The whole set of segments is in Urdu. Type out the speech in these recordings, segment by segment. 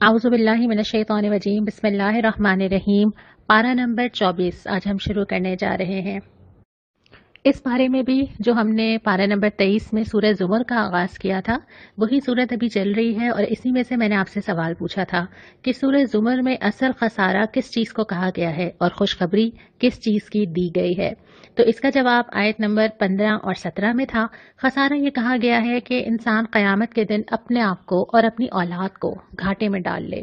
اعوذ باللہ من الشیطان الرجیم، بسم اللہ الرحمن الرحیم۔ پارہ نمبر 24 آج ہم شروع کرنے جا رہے ہیں۔ اس پارے میں بھی جو ہم نے پارہ نمبر 23 میں سورہ زمر کا آغاز کیا تھا وہی صورت ابھی چل رہی ہے، اور اسی میں سے میں نے آپ سے سوال پوچھا تھا کہ سورہ زمر میں اصل خسارہ کس چیز کو کہا گیا ہے اور خوشخبری کس چیز کی دی گئی ہے۔ تو اس کا جواب آیت نمبر 15 اور 17 میں تھا۔ خسارہ یہ کہا گیا ہے کہ انسان قیامت کے دن اپنے آپ کو اور اپنی اولاد کو گھاٹے میں ڈال لے،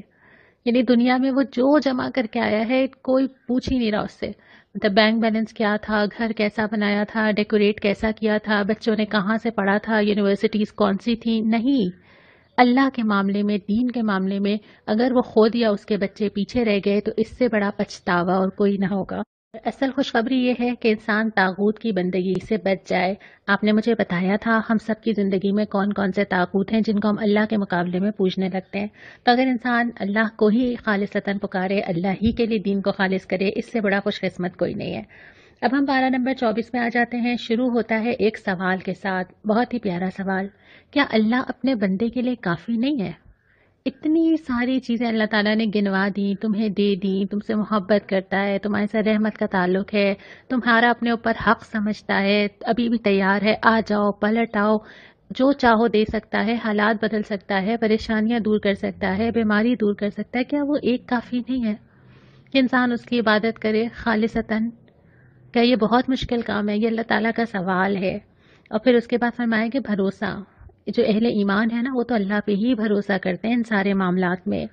یعنی دنیا میں وہ جو جمع کر کے آیا ہے کوئی پوچھ ہی نہیں رہا اس سے، مطلب بینک بیلنس کیا تھا، گھر کیسا بنایا تھا، ڈیکوریٹ کیسا کیا تھا، بچوں نے کہاں سے پڑھا تھا، یونیورسٹیز کون سی تھیں، نہیں۔ اللہ کے معاملے میں، دین کے معاملے میں اگر وہ خود یا اس کے بچے پیچھے رہ گئے تو اس سے بڑا پچھتاوا اور کوئی نہ ہوگا۔ اصل خوشخبری یہ ہے کہ انسان طاغوت کی بندگی سے بچ جائے۔ آپ نے مجھے بتایا تھا ہم سب کی زندگی میں کون کون سے طاغوت ہیں جن کو ہم اللہ کے مقابلے میں پوجنے لگتے ہیں، تو اگر انسان اللہ کو ہی خالصتاً پکارے، اللہ ہی کے لیے دین کو خالص کرے، اس سے بڑا خوش قسمت کوئی نہیں ہے۔ اب ہم پارہ نمبر 24 میں آ جاتے ہیں۔ شروع ہوتا ہے ایک سوال کے ساتھ، بہت ہی پیارا سوال۔ کیا اللہ اپنے بندے کے لیے کافی نہیں ہے؟ اتنی ساری چیزیں اللہ تعالیٰ نے گنوا دیں، تمہیں دے دیں، تم سے محبت کرتا ہے، تمہارے سے رحمت کا تعلق ہے، تمہارا اپنے اوپر حق سمجھتا ہے، ابھی بھی تیار ہے، آ جاؤ، پلٹ آؤ، جو چاہو دے سکتا ہے، حالات بدل سکتا ہے، پریشانیاں دور کر سکتا ہے، بیماری دور کر سکتا ہے۔ کیا وہ ایک کافی نہیں ہے کہ انسان اس کی عبادت کرے خالصتاً؟ کیا یہ بہت مشکل کام ہے؟ یہ اللہ تعالیٰ کا سوال ہے۔ اور پھر اس کے بعد فرمایا کہ بھروسہ، جو اہل ایمان ہے نا وہ تو اللہ پہ ہی بھروسہ کرتے ہیں ان سارے معاملات میں۔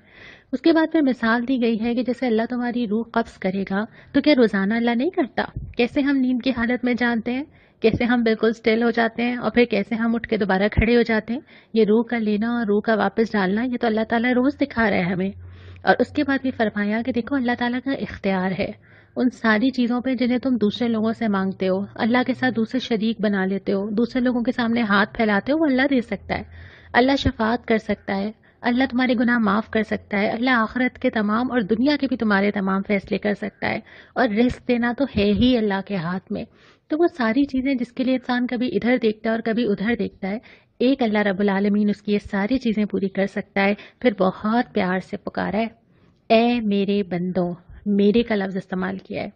اس کے بعد پھر مثال دی گئی ہے کہ جیسے اللہ تمہاری روح قبض کرے گا تو کیا روزانہ اللہ نہیں کرتا؟ کیسے ہم نیند کی حالت میں جانتے ہیں، کیسے ہم بالکل سٹل ہو جاتے ہیں، اور پھر کیسے ہم اٹھ کے دوبارہ کھڑے ہو جاتے ہیں۔ یہ روح کا لینا اور روح کا واپس ڈالنا یہ تو اللہ تعالیٰ روز دکھا رہا ہے ہمیں۔ اور اس کے بعد بھی فرمایا کہ دیکھو اللہ تعالیٰ کا اختیار ہے ان ساری چیزوں پہ جنہیں تم دوسرے لوگوں سے مانگتے ہو، اللہ کے ساتھ دوسرے شریک بنا لیتے ہو، دوسرے لوگوں کے سامنے ہاتھ پھیلاتے ہو، وہ اللہ دے سکتا ہے، اللہ شفاعت کر سکتا ہے، اللہ تمہارے گناہ معاف کر سکتا ہے، اللہ آخرت کے تمام اور دنیا کے بھی تمہارے تمام فیصلے کر سکتا ہے، اور رزق دینا تو ہے ہی اللہ کے ہاتھ میں۔ تو وہ ساری چیزیں جس کے لیے انسان کبھی ادھر دیکھتا ہے اور کبھی ادھر دیکھتا ہے، ایک اللہ رب العالمین اس کی یہ ساری چیزیں پوری کر سکتا ہے۔ پھر بہت پیار سے پکارا ہے، اے میرے بندوں، میرے کا لفظ استعمال کیا ہے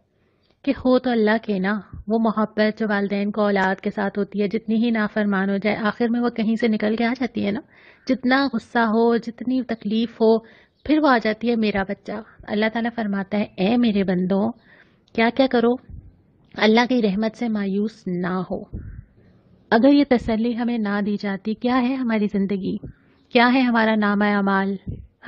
کہ ہو تو اللہ کے نا، وہ محبت جو والدین کو اولاد کے ساتھ ہوتی ہے، جتنی ہی نافرمان ہو جائے آخر میں وہ کہیں سے نکل کے آ جاتی ہے نا، جتنا غصہ ہو، جتنی تکلیف ہو، پھر وہ آ جاتی ہے میرا بچہ۔ اللہ تعالیٰ فرماتا ہے اے میرے بندوں، کیا کیا کرو؟ اللہ کی رحمت سے مایوس نہ ہو۔ اگر یہ تسلی ہمیں نہ دی جاتی، کیا ہے ہماری زندگی، کیا ہے ہمارا نامہ اعمال،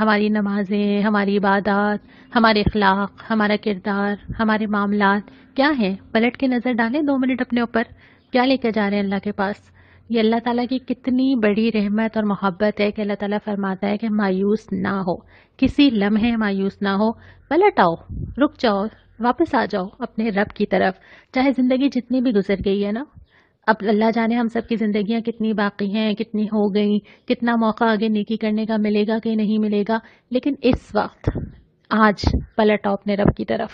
ہماری نمازیں، ہماری عبادات، ہمارے اخلاق، ہمارا کردار، ہمارے معاملات کیا ہیں؟ پلٹ کے نظر ڈالیں 2 منٹ اپنے اوپر، کیا لے کے جا رہے ہیں اللہ کے پاس؟ یہ اللہ تعالیٰ کی کتنی بڑی رحمت اور محبت ہے کہ اللہ تعالیٰ فرماتا ہے کہ مایوس نہ ہو، کسی لمحے مایوس نہ ہو، پلٹ آؤ، رک جاؤ، واپس آ جاؤ اپنے رب کی طرف۔ چاہے زندگی جتنی بھی گزر گئی ہے نا، اب اللہ جانے ہم سب کی زندگیاں کتنی باقی ہیں، کتنی ہو گئیں، کتنا موقع آگے نیکی کرنے کا ملے گا کہ نہیں ملے گا، لیکن اس وقت آج پلٹ آؤ اپنے رب کی طرف،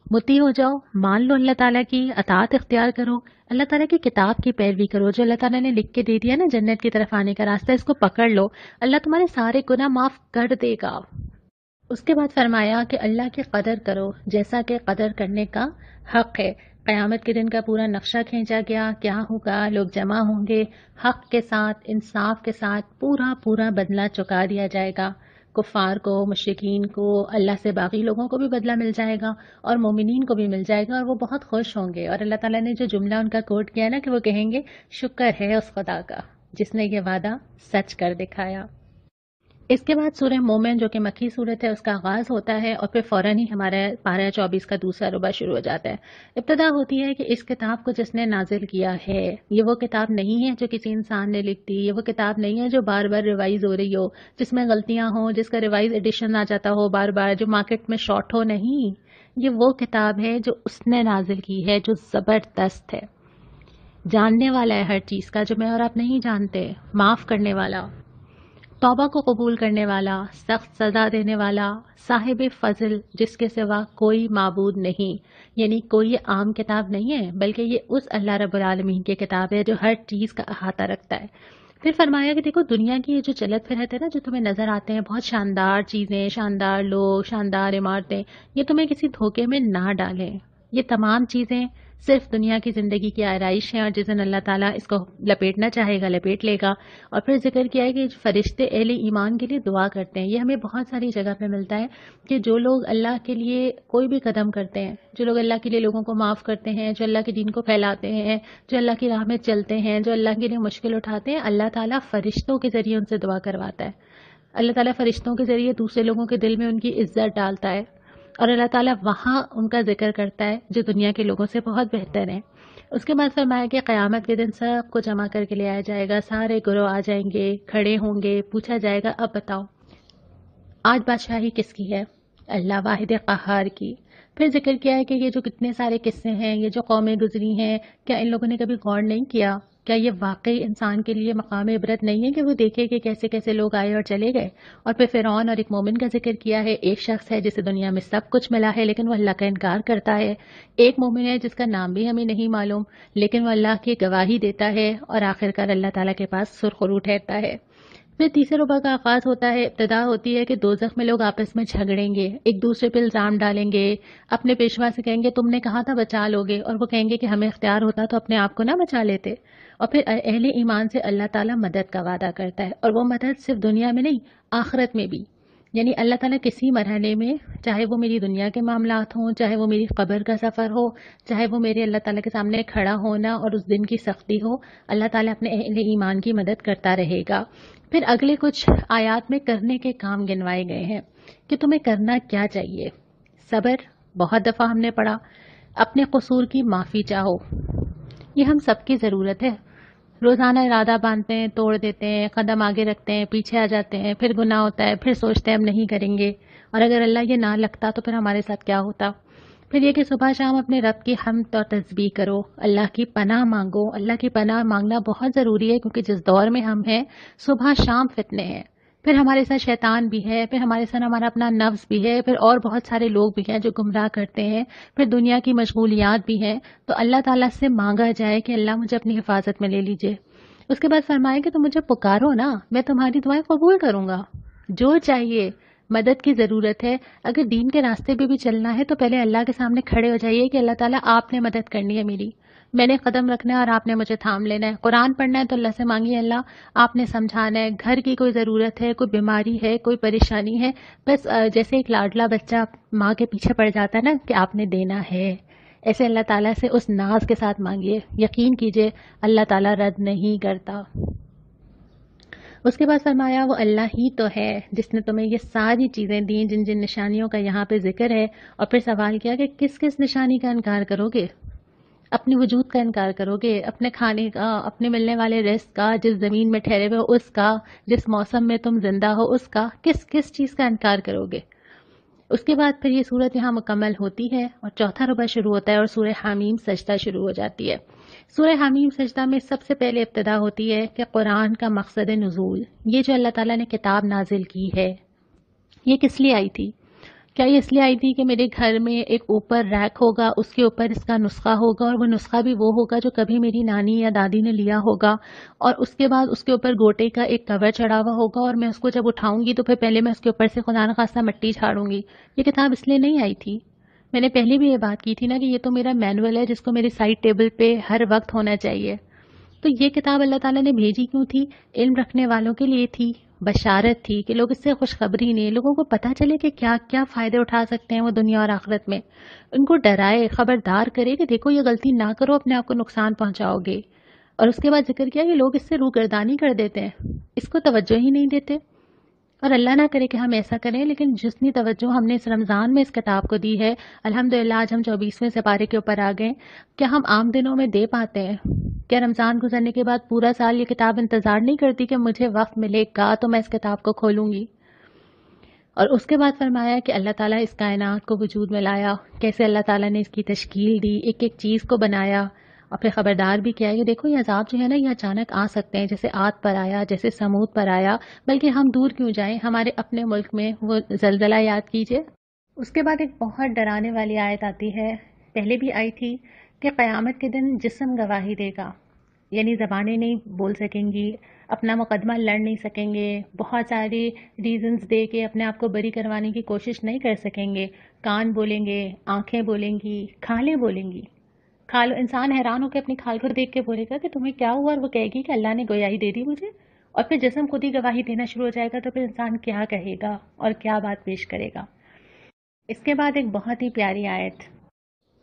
مطیع ہو جاؤ، مان لو اللہ تعالیٰ کی اطاعت اختیار کرو، اللہ تعالیٰ کی کتاب کی پیروی کرو، جو اللہ تعالیٰ نے لکھ کے دے دیا نا جنت کی طرف آنے کا راستہ، اس کو پکڑ لو، اللہ تمہارے سارے گناہ معاف کر دے گا۔ اس کے بعد فرمایا کہ اللہ کی قدر کرو جیسا کہ قدر کرنے کا حق ہے۔ قیامت کے دن کا پورا نقشہ کھینچا گیا، کیا ہوگا، لوگ جمع ہوں گے، حق کے ساتھ، انصاف کے ساتھ پورا بدلہ چکا دیا جائے گا۔ کفار کو، مشرکین کو، اللہ سے باغی لوگوں کو بھی بدلہ مل جائے گا اور مومنین کو بھی مل جائے گا، اور وہ بہت خوش ہوں گے۔ اور اللہ تعالیٰ نے جو جملہ ان کا کوٹ کیا نا کہ وہ کہیں گے شکر ہے اس خدا کا جس نے یہ وعدہ سچ کر دکھایا۔ اس کے بعد سورہ مومن جو کہ مکی صورت ہے اس کا آغاز ہوتا ہے، اور پھر فوراً ہی ہمارا پارہ 24 کا دوسرا ربع شروع ہو جاتا ہے۔ ابتدا ہوتی ہے کہ اس کتاب کو جس نے نازل کیا ہے، یہ وہ کتاب نہیں ہے جو کسی انسان نے لکھ دی، یہ وہ کتاب نہیں ہے جو بار بار ریوائز ہو رہی ہو، جس میں غلطیاں ہوں، جس کا ریوائز ایڈیشن آ جاتا ہو بار بار، جو مارکیٹ میں شارٹ ہو، نہیں، یہ وہ کتاب ہے جو اس نے نازل کی ہے، جو زبردست ہے، جاننے والا ہے ہر چیز کا جو میں اور آپ نہیں جانتے، معاف کرنے والا، توبہ کو قبول کرنے والا، سخت سزا دینے والا، صاحب فضل جس کے سوا کوئی معبود نہیں، یعنی کوئی عام کتاب نہیں ہے بلکہ یہ اس اللہ رب العالمین کی کتاب ہے جو ہر چیز کا احاطہ رکھتا ہے۔ پھر فرمایا کہ دیکھو دنیا کی یہ جو چلت پھرت ہے نا، جو تمہیں نظر آتے ہیں بہت شاندار چیزیں، شاندار لوگ، شاندار عمارتیں، یہ تمہیں کسی دھوکے میں نہ ڈالیں۔ یہ تمام چیزیں صرف دنیا کی زندگی کی آرائش ہیں، اور جس دن اللہ تعالیٰ اس کو لپیٹنا چاہے گا لپیٹ لے گا۔ اور پھر ذکر کیا ہے کہ فرشتے اہل ایمان کے لیے دعا کرتے ہیں۔ یہ ہمیں بہت ساری جگہ پہ ملتا ہے کہ جو لوگ اللہ کے لیے کوئی بھی قدم کرتے ہیں، جو لوگ اللہ کے لیے لوگوں کو معاف کرتے ہیں، جو اللہ کے دین کو پھیلاتے ہیں، جو اللہ کی راہ میں چلتے ہیں، جو اللہ کے لیے مشکل اٹھاتے ہیں، اللہ تعالیٰ فرشتوں کے ذریعے ان سے دعا کرواتا ہے۔ اللہ تعالیٰ فرشتوں کے ذریعے دوسرے لوگوں کے دل میں ان کی عزت ڈالتا ہے، اور اللہ تعالیٰ وہاں ان کا ذکر کرتا ہے جو دنیا کے لوگوں سے بہت بہتر ہیں۔ اس کے بعد فرمایا کہ قیامت کے دن سب کو جمع کر کے لے آیا جائے گا، سارے گروہ آ جائیں گے، کھڑے ہوں گے، پوچھا جائے گا اب بتاؤ آج بادشاہی کس کی ہے؟ اللہ واحد قہار کی۔ پھر ذکر کیا ہے کہ یہ جو کتنے سارے قصے ہیں، یہ جو قومیں گزری ہیں، کیا ان لوگوں نے کبھی غور نہیں کیا؟ کیا یہ واقعی انسان کے لیے مقام عبرت نہیں ہے کہ وہ دیکھے کہ کیسے کیسے لوگ آئے اور چلے گئے؟ اور پھر فرعون اور ایک مومن کا ذکر کیا ہے۔ ایک شخص ہے جسے دنیا میں سب کچھ ملا ہے لیکن وہ اللہ کا انکار کرتا ہے۔ ایک مومن ہے جس کا نام بھی ہمیں نہیں معلوم لیکن وہ اللہ کی گواہی دیتا ہے، اور آخرکار اللہ تعالیٰ کے پاس سرخرو ٹھہرتا ہے۔ پھر تیسرے ربع کا آغاز ہوتا ہے، ابتدا ہوتی ہے کہ دوزخ میں لوگ آپس میں جھگڑیں گے، ایک دوسرے پہ الزام ڈالیں گے، اپنے پیشوا سے کہیں گے تم نے کہا تھا بچا لوگے، اور وہ کہیں گے کہ ہمیں اختیار ہوتا تو اپنے آپ کو نہ بچا لیتے۔ اور پھر اہل ایمان سے اللہ تعالیٰ مدد کا وعدہ کرتا ہے، اور وہ مدد صرف دنیا میں نہیں آخرت میں بھی۔ یعنی اللہ تعالیٰ کسی مرحلے میں، چاہے وہ میری دنیا کے معاملات ہوں، چاہے وہ میری قبر کا سفر ہو، چاہے وہ میرے اللہ تعالیٰ کے سامنے کھڑا ہونا اور اس دن کی سختی ہو، اللہ تعالیٰ اپنے اہل ایمان کی مدد کرتا رہے گا۔ پھر اگلے کچھ آیات میں کرنے کے کام گنوائے گئے ہیں کہ تمہیں کرنا کیا چاہیے۔ صبر، بہت دفعہ ہم نے پڑھا، اپنے قصور کی معافی چاہو، یہ ہم سب کی ضرورت ہے۔ روزانہ ارادہ باندھتے ہیں، توڑ دیتے ہیں، قدم آگے رکھتے ہیں، پیچھے آ جاتے ہیں، پھر گناہ ہوتا ہے، پھر سوچتے ہیں ہم نہیں کریں گے، اور اگر اللہ یہ نہ لگتا تو پھر ہمارے ساتھ کیا ہوتا۔ پھر یہ کہ صبح شام اپنے رب کی حمد اور تسبیح کرو، اللہ کی پناہ مانگو۔ اللہ کی پناہ مانگنا بہت ضروری ہے کیونکہ جس دور میں ہم ہیں صبح شام فتنے ہیں، پھر ہمارے ساتھ شیطان بھی ہے، پھر ہمارے ساتھ ہمارا اپنا نفس بھی ہے، پھر اور بہت سارے لوگ بھی ہیں جو گمراہ کرتے ہیں، پھر دنیا کی مشغولیات بھی ہیں۔ تو اللہ تعالیٰ سے مانگا جائے کہ اللہ مجھے اپنی حفاظت میں لے لیجئے۔ اس کے بعد فرمائے کہ تم مجھے پکارو نا، میں تمہاری دعائیں قبول کروں گا۔ جو چاہیے، مدد کی ضرورت ہے، اگر دین کے راستے پہ بھی چلنا ہے تو پہلے اللہ کے سامنے کھڑے ہو جائیے کہ اللہ تعالیٰ آپ نے مدد کرنی ہے میری، میں نے قدم رکھنا ہے اور آپ نے مجھے تھام لینا ہے۔ قرآن پڑھنا ہے تو اللہ سے مانگیے اللہ آپ نے سمجھانا ہے، گھر کی کوئی ضرورت ہے، کوئی بیماری ہے، کوئی پریشانی ہے، بس جیسے ایک لاڈلا بچہ ماں کے پیچھے پڑ جاتا ہے نا کہ آپ نے دینا ہے، ایسے اللہ تعالیٰ سے اس ناز کے ساتھ مانگیے، یقین کیجئے اللہ تعالیٰ رد نہیں کرتا۔ اس کے بعد فرمایا وہ اللہ ہی تو ہے جس نے تمہیں یہ ساری چیزیں دیں جن جن نشانیوں کا یہاں پہ ذکر ہے، اور پھر سوال کیا کہ کس کس نشانی کا انکار کرو گے؟ اپنے وجود کا انکار کرو گے، اپنے کھانے کا، اپنے ملنے والے رزق کا، جس زمین میں ٹھہرے ہوئے اس کا، جس موسم میں تم زندہ ہو اس کا، کس کس چیز کا انکار کرو گے؟ اس کے بعد پھر یہ صورت یہاں مکمل ہوتی ہے اور چوتھا ربع شروع ہوتا ہے اور سورہ حمیم سجدہ شروع ہو جاتی ہے۔ سورہ حمیم سجدہ میں سب سے پہلے ابتدا ہوتی ہے کہ قرآن کا مقصد نزول، یہ جو اللہ تعالیٰ نے کتاب نازل کی ہے یہ کس لیے آئی تھی؟ کیا یہ اس لیے آئی تھی کہ میرے گھر میں ایک اوپر ریک ہوگا، اس کے اوپر اس کا نسخہ ہوگا، اور وہ نسخہ بھی وہ ہوگا جو کبھی میری نانی یا دادی نے لیا ہوگا، اور اس کے بعد اس کے اوپر گوٹے کا ایک کور چڑھا ہوا ہوگا، اور میں اس کو جب اٹھاؤں گی تو پھر پہلے میں اس کے اوپر سے خدا نخواستہ مٹی جھاڑوں گی؟ یہ کتاب اس لیے نہیں آئی تھی۔ میں نے پہلے بھی یہ بات کی تھی نا کہ یہ تو میرا مینول ہے جس کو میری سائڈ ٹیبل پہ ہر وقت ہونا چاہیے۔ تو یہ کتاب اللہ تعالیٰ نے بھیجی کیوں تھی؟ علم رکھنے والوں کے لیے تھی، بشارت تھی کہ لوگ اس سے خوشخبری نہیں، لوگوں کو پتہ چلے کہ کیا کیا فائدے اٹھا سکتے ہیں وہ دنیا اور آخرت میں، ان کو ڈرائے، خبردار کرے کہ دیکھو یہ غلطی نہ کرو، اپنے آپ کو نقصان پہنچاؤ گے۔ اور اس کے بعد ذکر کیا کہ لوگ اس سے روگردانی کر دیتے ہیں، اس کو توجہ ہی نہیں دیتے، اور اللہ نہ کرے کہ ہم ایسا کریں، لیکن جتنی توجہ ہم نے اس رمضان میں اس کتاب کو دی ہے، الحمدللہ آج ہم 24ویں سپارے کے اوپر آ گئے، کیا ہم عام دنوں میں دے پاتے ہیں؟ کیا رمضان گزرنے کے بعد پورا سال یہ کتاب انتظار نہیں کرتی کہ مجھے وقت ملے گا تو میں اس کتاب کو کھولوں گی؟ اور اس کے بعد فرمایا کہ اللہ تعالیٰ اس کائنات کو وجود میں لایا، کیسے اللہ تعالیٰ نے اس کی تشکیل دی، ایک ایک چیز کو بنایا، اور پھر خبردار بھی کیا کہ دیکھو یہ عذاب جو ہے نا یہ اچانک آ سکتے ہیں، جیسے عاد پر آیا، جیسے سمود پر آیا، بلکہ ہم دور کیوں جائیں، ہمارے اپنے ملک میں وہ زلزلہ یاد کیجئے۔ اس کے بعد ایک بہت ڈرانے والی آیت آتی ہے، پہلے بھی آئی تھی، کہ قیامت کے دن جسم گواہی دے گا، یعنی زبانیں نہیں بول سکیں گی، اپنا مقدمہ لڑ نہیں سکیں گے، بہت سارے ریزنز دے کے اپنے آپ کو بری کروانے کی کوشش نہیں کر سکیں گے. کان بولیں گے، آنکھیں بولیں گی، کھالیں بولیں گی. کھال انسان حیران ہو کے اپنی کھال کو دیکھ کے بولے گا کہ تمہیں کیا ہوا، اور وہ کہے گی کہ اللہ نے گویائی دے دی مجھے. اور پھر جسم خود ہی گواہی دینا شروع ہو جائے گا، تو پھر انسان کیا کہے گا اور کیا بات پیش کرے گا. اس کے بعد ایک بہت ہی پیاری آیت،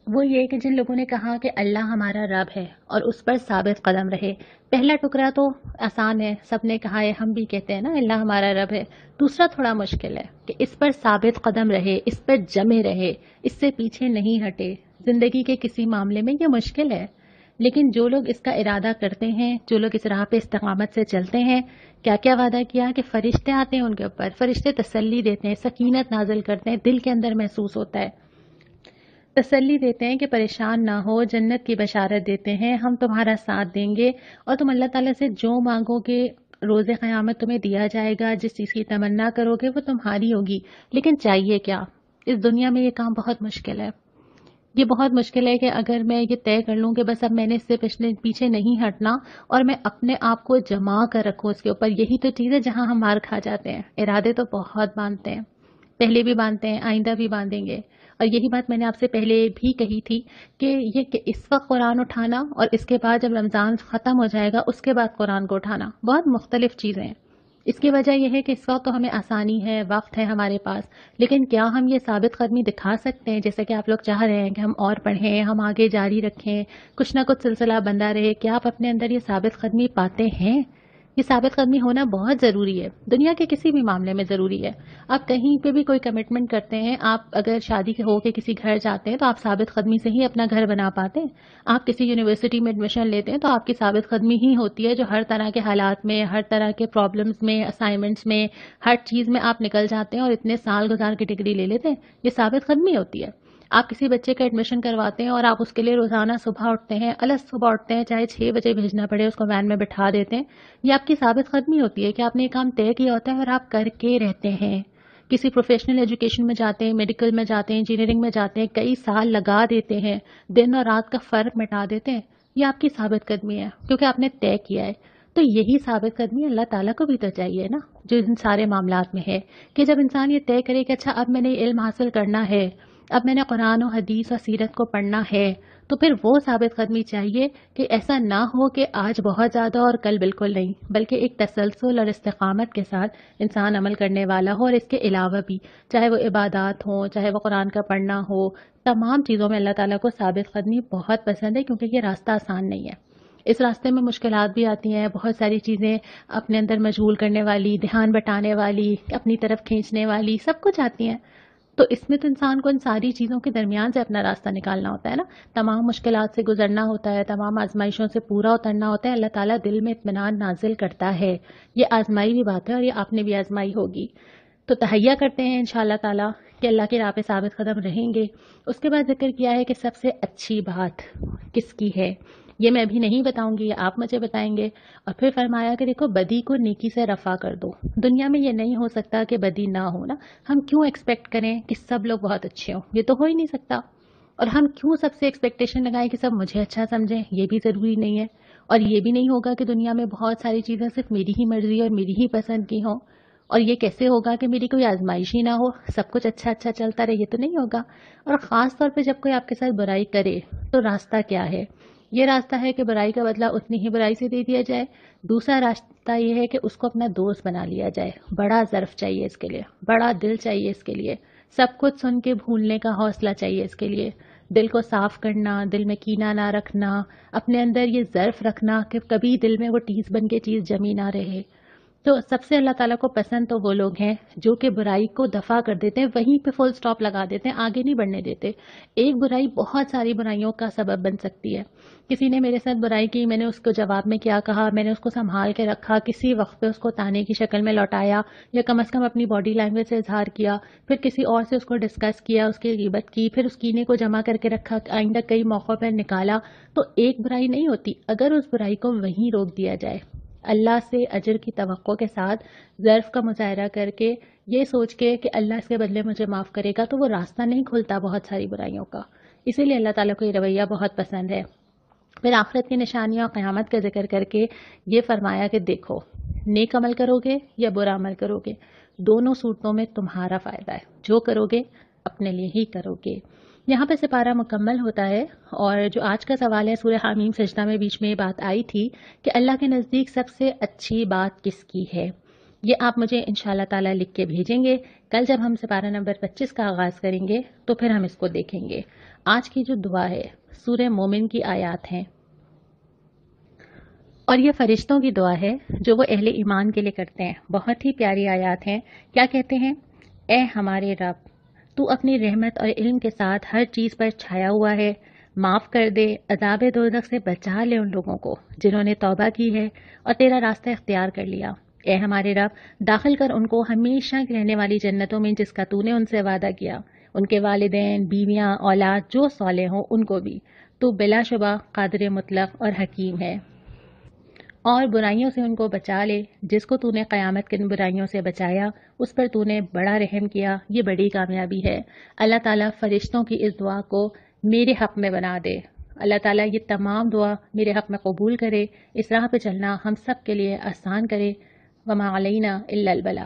وہ یہ کہ جن لوگوں نے کہا کہ اللہ ہمارا رب ہے اور اس پر ثابت قدم رہے. پہلا ٹکڑا تو آسان ہے، سب نے کہا ہے، ہم بھی کہتے ہیں نا اللہ ہمارا رب ہے. دوسرا تھوڑا مشکل ہے کہ اس پر ثابت قدم رہے، اس پر جمے رہے، اس سے پیچھے نہیں ہٹے. زندگی کے کسی معاملے میں یہ مشکل ہے، لیکن جو لوگ اس کا ارادہ کرتے ہیں، جو لوگ اس راہ پہ استقامت سے چلتے ہیں، کیا کیا وعدہ کیا کہ فرشتے آتے ہیں ان کے اوپر، فرشتے تسلی دیتے ہیں، سکینت نازل کرتے ہیں، دل کے اندر محسوس ہوتا ہے، تسلی دیتے ہیں کہ پریشان نہ ہو، جنت کی بشارت دیتے ہیں، ہم تمہارا ساتھ دیں گے اور تم اللہ تعالیٰ سے جو مانگو گے روز قیامت تمہیں دیا جائے گا. جس چیز کی تمنا کرو گے وہ تمہاری ہوگی. لیکن چاہیے کیا؟ اس دنیا میں یہ کام بہت مشکل ہے. یہ بہت مشکل ہے کہ اگر میں یہ طے کر لوں کہ بس اب میں نے اس سے پیچھے نہیں ہٹنا اور میں اپنے آپ کو جما کر رکھوں اس کے اوپر. یہی تو چیز ہے جہاں ہم مار کھا جاتے ہیں. ارادے تو بہت باندھتے ہیں، پہلے بھی باندھتے ہیں، آئندہ بھی باندھیں گے. اور یہی بات میں نے آپ سے پہلے بھی کہی تھی کہ یہ کہ اس وقت قرآن اٹھانا اور اس کے بعد جب رمضان ختم ہو جائے گا اس کے بعد قرآن کو اٹھانا بہت مختلف چیزیں ہیں. اس کی وجہ یہ ہے کہ اس وقت تو ہمیں آسانی ہے، وقت ہے ہمارے پاس، لیکن کیا ہم یہ ثابت قدمی دکھا سکتے ہیں جیسے کہ آپ لوگ چاہ رہے ہیں کہ ہم اور پڑھیں، ہم آگے جاری رکھیں، کچھ نہ کچھ سلسلہ بندہ رہے؟ کیا آپ اپنے اندر یہ ثابت قدمی پاتے ہیں؟ یہ ثابت قدمی ہونا بہت ضروری ہے، دنیا کے کسی بھی معاملے میں ضروری ہے. آپ کہیں پہ بھی کوئی کمٹمنٹ کرتے ہیں، آپ اگر شادی ہو کے کسی گھر جاتے ہیں تو آپ ثابت قدمی سے ہی اپنا گھر بنا پاتے ہیں. آپ کسی یونیورسٹی میں ایڈمیشن لیتے ہیں تو آپ کی ثابت قدمی ہی ہوتی ہے جو ہر طرح کے حالات میں، ہر طرح کے پرابلمز میں، اسائنمنٹس میں، ہر چیز میں آپ نکل جاتے ہیں اور اتنے سال گزار کے ڈگری لے لیتے ہیں. یہ ثابت قدمی ہوتی ہے. آپ کسی بچے کا ایڈمیشن کرواتے ہیں اور آپ اس کے لیے روزانہ صبح اٹھتے ہیں، الگ صبح اٹھتے ہیں، چاہے 6 بجے بھیجنا پڑے، اس کو وین میں بٹھا دیتے ہیں. یہ آپ کی ثابت قدمی ہوتی ہے کہ آپ نے یہ کام طے کیا ہوتا ہے اور آپ کر کے رہتے ہیں. کسی پروفیشنل ایجوکیشن میں جاتے ہیں، میڈیکل میں جاتے ہیں، انجینئرنگ میں جاتے ہیں، کئی سال لگا دیتے ہیں، دن اور رات کا فرق مٹا دیتے ہیں. یہ آپ کی ثابت قدمی ہے کیونکہ آپ نے طے کیا ہے. تو یہی ثابت قدمی اللہ تعالیٰ کو بھی تو چاہیے نا، جو ان سارے معاملات میں ہے، کہ جب انسان یہ طے کرے کہ اچھا اب میں نے علم حاصل کرنا ہے، اب میں نے قرآن و حدیث اور سیرت کو پڑھنا ہے، تو پھر وہ ثابت قدمی چاہیے کہ ایسا نہ ہو کہ آج بہت زیادہ اور کل بالکل نہیں، بلکہ ایک تسلسل اور استقامت کے ساتھ انسان عمل کرنے والا ہو. اور اس کے علاوہ بھی چاہے وہ عبادات ہوں، چاہے وہ قرآن کا پڑھنا ہو، تمام چیزوں میں اللہ تعالیٰ کو ثابت قدمی بہت پسند ہے کیونکہ یہ راستہ آسان نہیں ہے. اس راستے میں مشکلات بھی آتی ہیں، بہت ساری چیزیں اپنے اندر مشغول کرنے والی، دھیان بٹانے والی، اپنی طرف کھینچنے والی، سب کچھ آتی ہیں. تو اس میں تو انسان کو ان ساری چیزوں کے درمیان سے اپنا راستہ نکالنا ہوتا ہے نا، تمام مشکلات سے گزرنا ہوتا ہے، تمام آزمائشوں سے پورا اترنا ہوتا ہے. اللہ تعالیٰ دل میں اطمینان نازل کرتا ہے. یہ آزمائی بھی بات ہے اور یہ آپ نے بھی آزمائی ہوگی. تو تہیہ کرتے ہیں انشاءاللہ تعالیٰ کہ اللہ کی راہ پہ ثابت قدم رہیں گے. اس کے بعد ذکر کیا ہے کہ سب سے اچھی بات کس کی ہے، یہ میں ابھی نہیں بتاؤں گی، یہ آپ مجھے بتائیں گے. اور پھر فرمایا کہ دیکھو بدی کو نیکی سے رفع کر دو. دنیا میں یہ نہیں ہو سکتا کہ بدی نہ ہو نا. ہم کیوں ایکسپیکٹ کریں کہ سب لوگ بہت اچھے ہوں؟ یہ تو ہو ہی نہیں سکتا. اور ہم کیوں سب سے ایکسپیکٹیشن لگائیں کہ سب مجھے اچھا سمجھیں؟ یہ بھی ضروری نہیں ہے. اور یہ بھی نہیں ہوگا کہ دنیا میں بہت ساری چیزیں صرف میری ہی مرضی اور میری ہی پسند کی ہوں. اور یہ کیسے ہوگا کہ میری کوئی آزمائش ہی نہ ہو، سب کچھ اچھا اچھا چلتا رہے؟ یہ تو نہیں ہوگا. اور خاص طور پہ جب کوئی آپ کے ساتھ برائی کرے تو راستہ کیا ہے؟ یہ راستہ ہے کہ برائی کا بدلہ اتنی ہی برائی سے دے دیا جائے. دوسرا راستہ یہ ہے کہ اس کو اپنا دوست بنا لیا جائے. بڑا ظرف چاہیے اس کے لیے، بڑا دل چاہیے اس کے لیے، سب کچھ سن کے بھولنے کا حوصلہ چاہیے اس کے لیے. دل کو صاف کرنا، دل میں کینہ نہ رکھنا، اپنے اندر یہ ظرف رکھنا کہ کبھی دل میں وہ ٹیس بن کے چیز جمی نہ رہے. تو سب سے اللہ تعالیٰ کو پسند تو وہ لوگ ہیں جو کہ برائی کو دفع کر دیتے ہیں، وہیں پہ فل سٹاپ لگا دیتے ہیں، آگے نہیں بڑھنے دیتے. ایک برائی بہت ساری برائیوں کا سبب بن سکتی ہے. کسی نے میرے ساتھ برائی کی، میں نے اس کو جواب میں کیا کہا، میں نے اس کو سنبھال کے رکھا، کسی وقت پہ اس کو تانے کی شکل میں لوٹایا یا کم از کم اپنی باڈی لینگویج سے اظہار کیا، پھر کسی اور سے اس کو ڈسکس کیا، اس کی غیبت کی، پھر اس کینے کو جمع کر کے رکھا، آئندہ کئی موقعوں پر نکالا. تو ایک برائی نہیں ہوتی اگر اس برائی کو وہیں روک دیا جائے، اللہ سے اجر کی توقع کے ساتھ، ظرف کا مظاہرہ کر کے، یہ سوچ کے کہ اللہ اس کے بدلے مجھے معاف کرے گا، تو وہ راستہ نہیں کھلتا بہت ساری برائیوں کا. اسی لیے اللہ تعالیٰ کو یہ رویہ بہت پسند ہے. پھر آخرت کی نشانیاں اور قیامت کا ذکر کر کے یہ فرمایا کہ دیکھو، نیک عمل کرو گے یا برا عمل کرو گے، دونوں صورتوں میں تمہارا فائدہ ہے، جو کرو گے اپنے لیے ہی کرو گے۔ یہاں پہ سپارہ مکمل ہوتا ہے، اور جو آج کا سوال ہے سورہ حامیم سجدہ میں بیچ میں یہ بات آئی تھی کہ اللہ کے نزدیک سب سے اچھی بات کس کی ہے، یہ آپ مجھے انشاءاللہ تعالیٰ لکھ کے بھیجیں گے۔ کل جب ہم سپارہ نمبر 25 کا آغاز کریں گے تو پھر ہم اس کو دیکھیں گے۔ آج کی جو دعا ہے سورہ مومن کی آیات ہیں، اور یہ فرشتوں کی دعا ہے جو وہ اہل ایمان کے لیے کرتے ہیں۔ بہت ہی پیاری آیات ہیں۔ کیا کہتے ہیں؟ اے ہمارے رب، تو اپنی رحمت اور علم کے ساتھ ہر چیز پر چھایا ہوا ہے، معاف کر دے، عذاب دوزخ سے بچا لے ان لوگوں کو جنہوں نے توبہ کی ہے اور تیرا راستہ اختیار کر لیا۔ اے ہمارے رب، داخل کر ان کو ہمیشہ کی رہنے والی جنتوں میں جس کا تو نے ان سے وعدہ کیا، ان کے والدین، بیویاں، اولاد جو صالح ہوں ان کو بھی۔ تو بلا شبہ قادر مطلق اور حکیم ہے، اور برائیوں سے ان کو بچا لے۔ جس کو تو نے قیامت کے برائیوں سے بچایا اس پر تو نے بڑا رحم کیا، یہ بڑی کامیابی ہے۔ اللہ تعالیٰ فرشتوں کی اس دعا کو میرے حق میں بنا دے۔ اللہ تعالیٰ یہ تمام دعا میرے حق میں قبول کرے، اس راہ پہ چلنا ہم سب کے لیے آسان کرے۔ وما علینا الا البلاغ۔